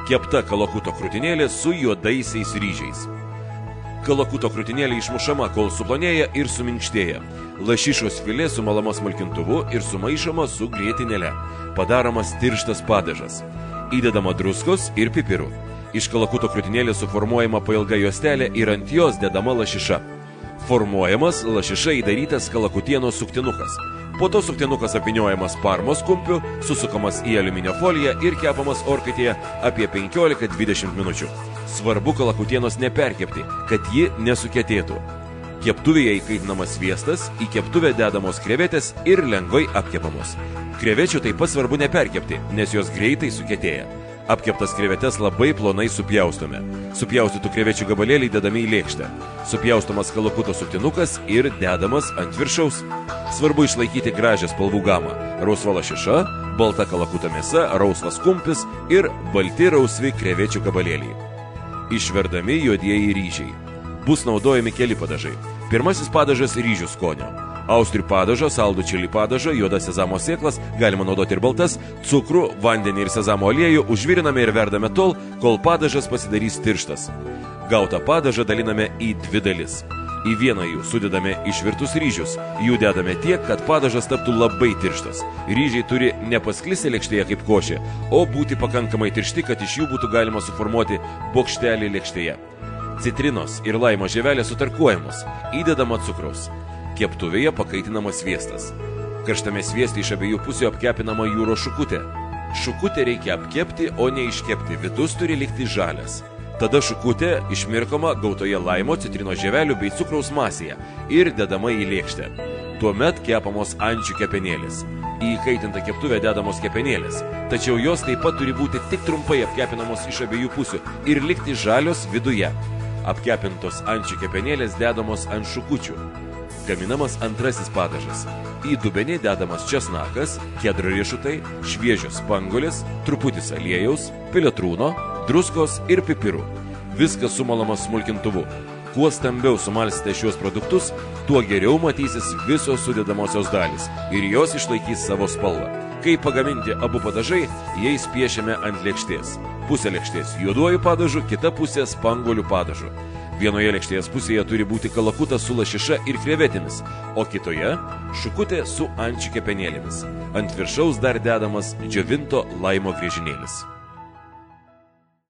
Kepta kalakuto krūtinėlė su juodaisiais ryžiais. Kalakuto krūtinėlė išmušama, kol suplonėja ir suminkštėja. Lašišos filė sumalama smulkintuvu ir sumaišoma su grietinėle. Padaromas tirštas padažas. Įdedama druskos ir pipirų. Iš kalakuto krūtinėlės suformuojama pailga juostelė ir ant jos dedama lašiša. Formuojamas lašiša įdarytas kalakutieno suktinukas. Po to suktinukas apvyniojamas parmos kumpiu, susukamas į aliuminio foliją ir kepamas orkaitėje apie 15-20 minučių. Svarbu kalakutienos neperkepti, kad ji nesukietėtų. Keptuvėje įkaitinamas sviestas, į keptuvę dedamos krevetės ir lengvai apkepamos. Krevečių taip pat svarbu neperkepti, nes jos greitai sukietėja. Apkeptas krevetes labai plonai supjaustome. Supjaustytų krevečių gabalėliai dedami į lėkštę. Supjaustomas kalakuto suktinukas ir dedamas ant viršaus. Svarbu išlaikyti gražią spalvų gamą. Rausva lašiša, balta kalakuto mėsa, rausvas kumpis ir balti rausvi krevečių gabalėliai. Išverdami juodieji ryžiai. Bus naudojami keli padažai. Pirmasis padažas ryžių skonio. Austrių padažą, saldų čili padažą, juodas sezamo sėklas, galima naudoti ir baltas, cukrų, vandenį ir sezamo aliejų užviriname ir verdame tol, kol padažas pasidarys tirštas. Gautą padažą daliname į dvi dalis. Į vieną jų sudedame išvirtus ryžius. Jų dedame tiek, kad padažas taptų labai tirštas. Ryžiai turi nepasklisti lėkštėje kaip košė, o būti pakankamai tiršti, kad iš jų būtų galima suformuoti bokštelį lėkštėje. Citrinos ir laimo žievelė sutarkuojamos. Įdedama cukraus. Keptuvėje pakaitinamas sviestas. Karštame svieste iš abiejų pusių apkepinama jūros šukutė. Šukutę reikia apkepti, o ne iškepti. Vidus turi likti žalias. Tada šukutė išmirkoma gautoje laimo, citrinos žievelių bei cukraus masėje ir dedama į lėkštę. Tuomet kepamos ančių kepenėlės. Į įkaitintą keptuvę dedamos kepenėlės, tačiau jos taip pat turi būti tik trumpai apkepinamos iš abiejų pusių ir likti žalios viduje. Apkepintos ančių kepenėlės dedamos ant šukučių. Gaminamas antrasis padažas. Į dubenį dedamas česnakas, kedro riešutai, šviežios spanguolės, truputis aliejaus, piletrūno, druskos ir pipirų. Viskas sumalamas smulkintuvu. Kuo stambiau sumalsite šios produktus, tuo geriau matysis visos sudedamosios dalys ir jos išlaikys savo spalvą. Kai pagaminti abu padažai, jais piešiame ant lėkštės. Pusė lėkštės juoduoju padažu, kita pusė spanguolių padažu. Vienoje lėkštės pusėje turi būti kalakutas su lašiša ir krevetėmis, o kitoje šukutė su ančių kepenėlėmis. Ant viršaus dar dedamas džiovinto laimo griežinėlis.